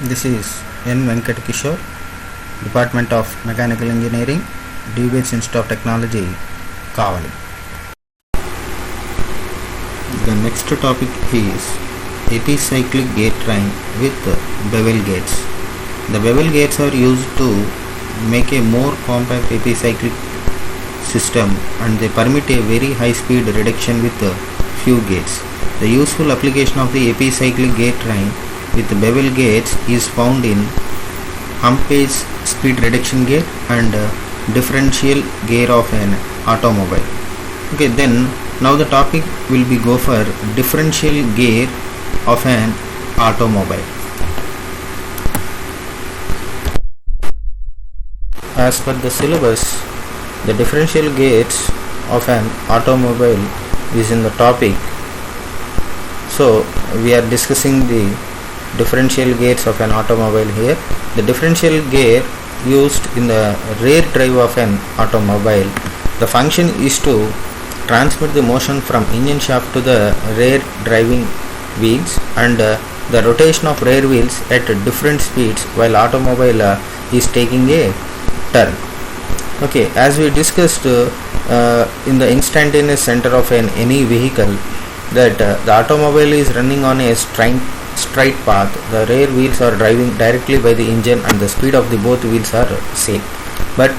This is N. Venkat Kishore, Department of Mechanical Engineering, DBH Institute of Technology, Kavali. The next topic is epicyclic gate train with bevel gates. The bevel gates are used to make a more compact epicyclic system, and they permit a very high speed reduction with few gates. The useful application of the epicyclic gate train with bevel gates is found in Ampere speed reduction gear and differential gear of an automobile. Okay, then now the topic will be go for differential gear of an automobile. As per the syllabus, the differential gears of an automobile is in the topic. So we are discussing the differential gears of an automobile here. The differential gear used in the rear drive of an automobile, the function is to transmit the motion from engine shaft to the rear driving wheels and the rotation of rear wheels at different speeds while automobile is taking a turn. Okay, as we discussed in the instantaneous center of any vehicle, that the automobile is running on a straight path. The rear wheels are driving directly by the engine and the speed of the both wheels are same. But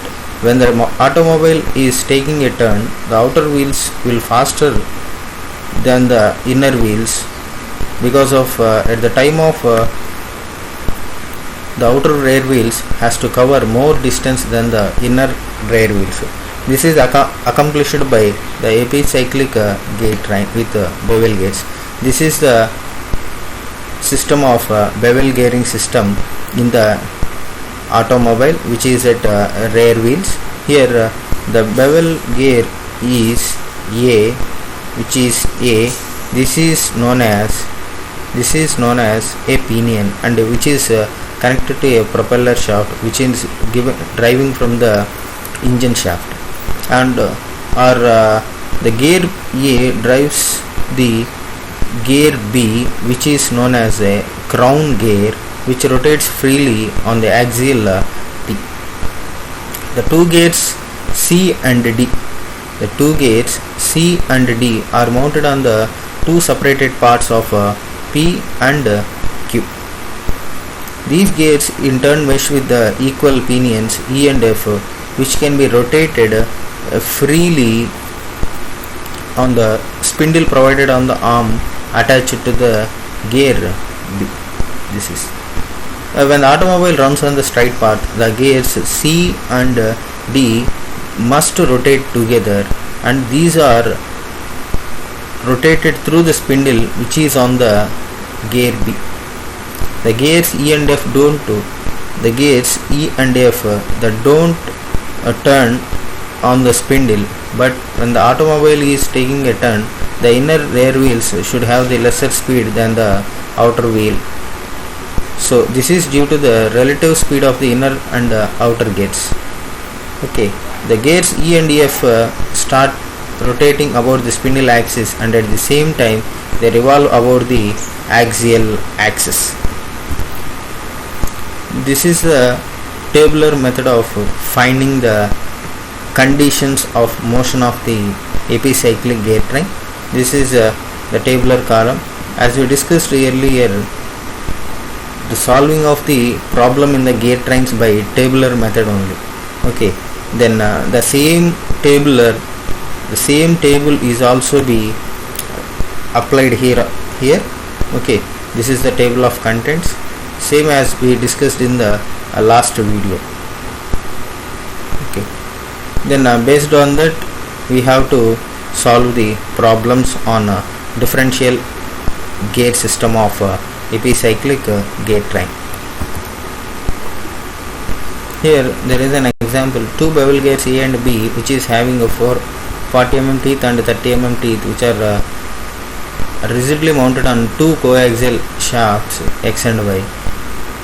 when the automobile is taking a turn, the outer wheels will faster than the inner wheels because of at the time of the outer rear wheels has to cover more distance than the inner rear wheels. This is accomplished by the epicyclic gate train with bevel gates. This is the system of bevel gearing system in the automobile, which is at rear wheels. Here the bevel gear is A, which is A. This is known as a pinion, and which is connected to a propeller shaft, which is driving from the engine shaft, and the gear A drives the gear B, which is known as a crown gear, which rotates freely on the axial T. The two gears C and D are mounted on the two separated parts of P and Q. These gears in turn mesh with the equal pinions E and F, which can be rotated freely on the spindle provided on the arm attached to the gear B. This is when the automobile runs on the straight path, the gears C and D must rotate together, and these are rotated through the spindle which is on the gear B. The gears E and F don't turn on the spindle, but when the automobile is taking a turn, the inner rear wheels should have the lesser speed than the outer wheel. So this is due to the relative speed of the inner and outer gears. Okay, the gears E and F start rotating about the spindle axis, and at the same time they revolve about the axial axis. This is the tabular method of finding the conditions of motion of the epicyclic gate train. This is the tabular column. As we discussed earlier, the solving of the problem in the gate trains by tabular method only. Okay, then the same table is also be applied here. Okay, this is the table of contents, same as we discussed in the last video. Okay, then based on that we have to solve the problems on differential gear system of epicyclic gate train. Here there is an example: two bevel gears A and B, which is having a 40 mm teeth and 30 mm teeth, which are rigidly mounted on two coaxial shafts X and Y.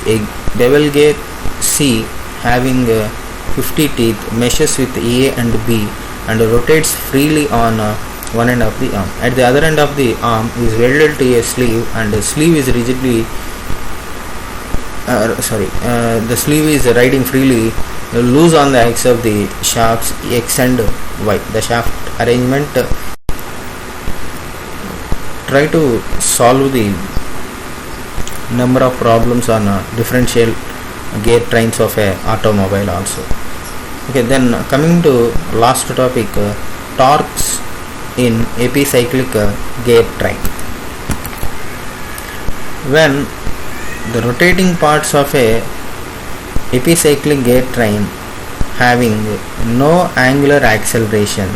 A bevel gear C having 50 teeth meshes with A and B and rotates freely on one end of the arm. At the other end of the arm is welded to a sleeve, and the sleeve is rigidly the sleeve is riding freely, loose on the axis of the shafts X and Y. The shaft arrangement, try to solve the number of problems on differential gear trains of a automobile also. Okay, then coming to last topic, torques in epicyclic gear train. When the rotating parts of a epicyclic gear train having no angular acceleration,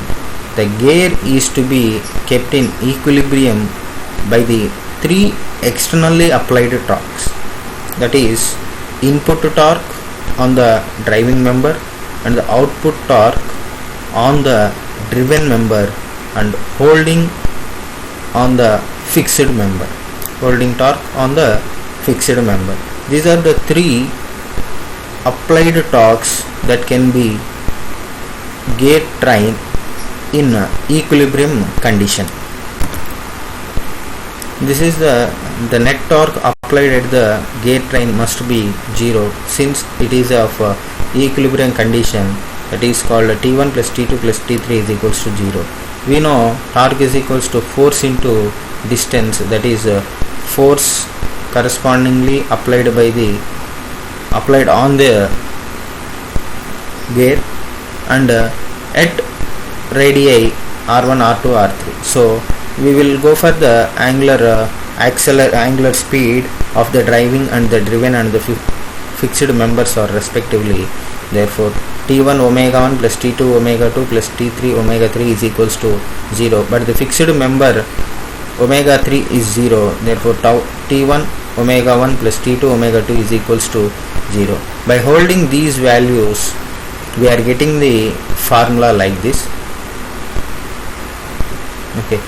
the gear is to be kept in equilibrium by the three externally applied torques, that is input torque on the driving member and the output torque on the driven member and holding on the fixed member. Holding torque on the fixed member. These are the three applied torques that can be gear train in equilibrium condition. This is the net torque applied at the gear train must be 0 since it is of equilibrium condition, that is called T1 plus T2 plus T3 is equals to 0. We know torque is equals to force into distance, that is force correspondingly applied on the gear and at radii R1, R2, R3. So we will go for the angular speed of the driving and the driven and the fixed members or respectively. Therefore T1 omega 1 plus T2 omega 2 plus T3 omega 3 is equals to 0, but the fixed member omega 3 is 0. Therefore T1 omega 1 plus T2 omega 2 is equals to 0. By holding these values, we are getting the formula like this. Okay,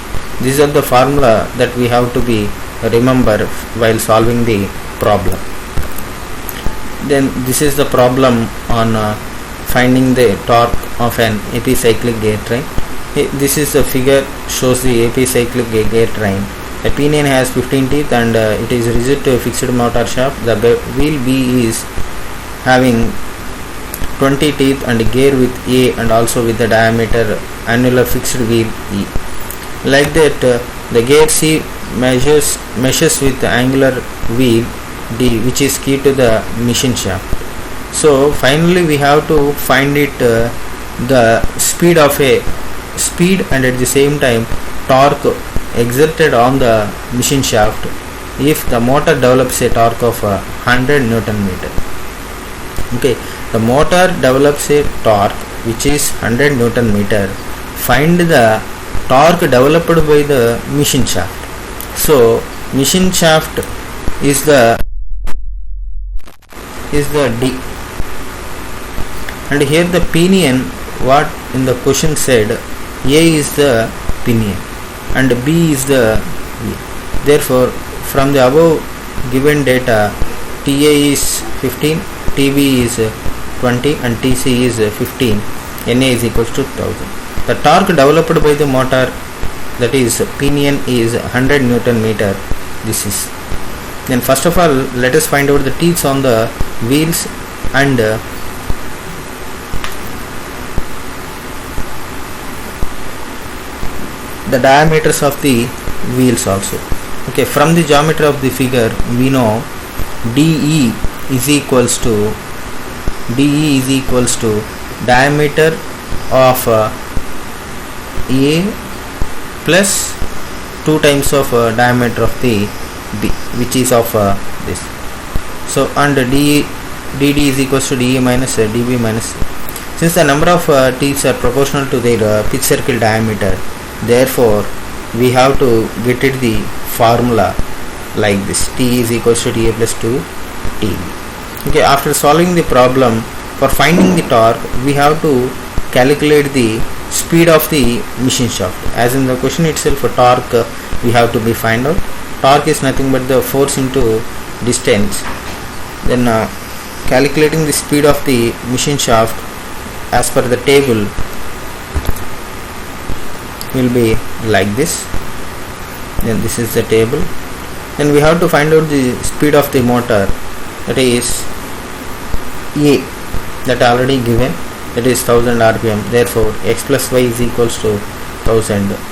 these are the formula that we have to be remember while solving the problem. Then this is the problem on finding the torque of an epicyclic gear train. This is a figure shows the epicyclic gear train. The pinion has 15 teeth and it is rigid to a fixed motor shaft. The wheel B is having 20 teeth and gear with A and also with the diameter annular fixed wheel E. Like that, the gear C measures with the angular wheel D, which is key to the machine shaft. So finally we have to find it the speed and at the same time torque exerted on the machine shaft if the motor develops a torque of 100 Newton meter. Okay, the motor develops a torque which is 100 Newton meter. Find the torque developed by the machine shaft. So machine shaft is the D, and here the pinion, what in the question said, A is the pinion and B is the wheel. Therefore from the above given data, TA is 15, TB is 20 and TC is 15, NA is equals to 1000. The torque developed by the motor, that is pinion, is 100 Newton meter. This is. Then first of all, let us find out the teeth on the wheels and the diameters of the wheels also. Okay, from the geometry of the figure we know DE is equals to diameter of A plus 2 times of diameter of the B, which is of this. So and DD is equals to DE minus DB minus C. Since the number of teeth are proportional to their pitch circle diameter, therefore we have to get it the formula like this: T is equals to TA plus 2 TB. Okay, after solving the problem, for finding the torque we have to calculate the speed of the machine shaft. As in the question itself, for torque we have to be find out. Torque is nothing but the force into distance. Then calculating the speed of the machine shaft as per the table will be like this. Then this is the table. Then we have to find out the speed of the motor. that is A, that already given, that is 1000 rpm. Therefore x plus y is equals to 1000